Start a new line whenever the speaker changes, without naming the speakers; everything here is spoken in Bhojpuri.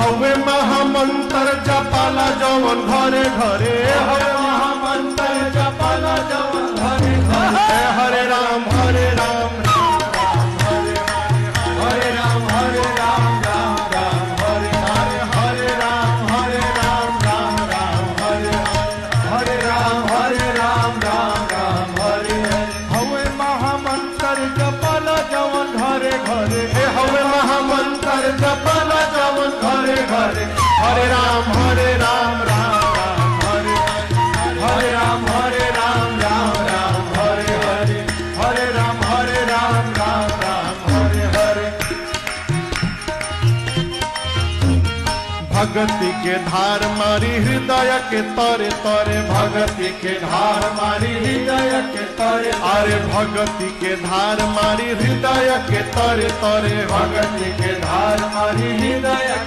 हवे महामंत्र जपाला जवन घरे घरे, हवे महामंत्र जपाला जवन घरे घरे। हरे राम हरे राम राम राम हरे हरे, हरे राम राम राम हरे हरे, हरे राम राम राम हरे हरे, हरे राम राम हरे हरे। हवे महामंत्र जपाला जवन घरे घरे, हवे महामंत्र जपाला जवन घरे घरे। हरे राम राम राम हरे हरे, हरे राम राम राम हरे हरे, हरे राम राम राम हरे हरे। भगति के धार मारी हृदय के तरे तरे, भगति के धार मारी हृदय के तरे, अरे भगति के धार मारी हृदय के तरे तरे, भगति के धार मारी हृदय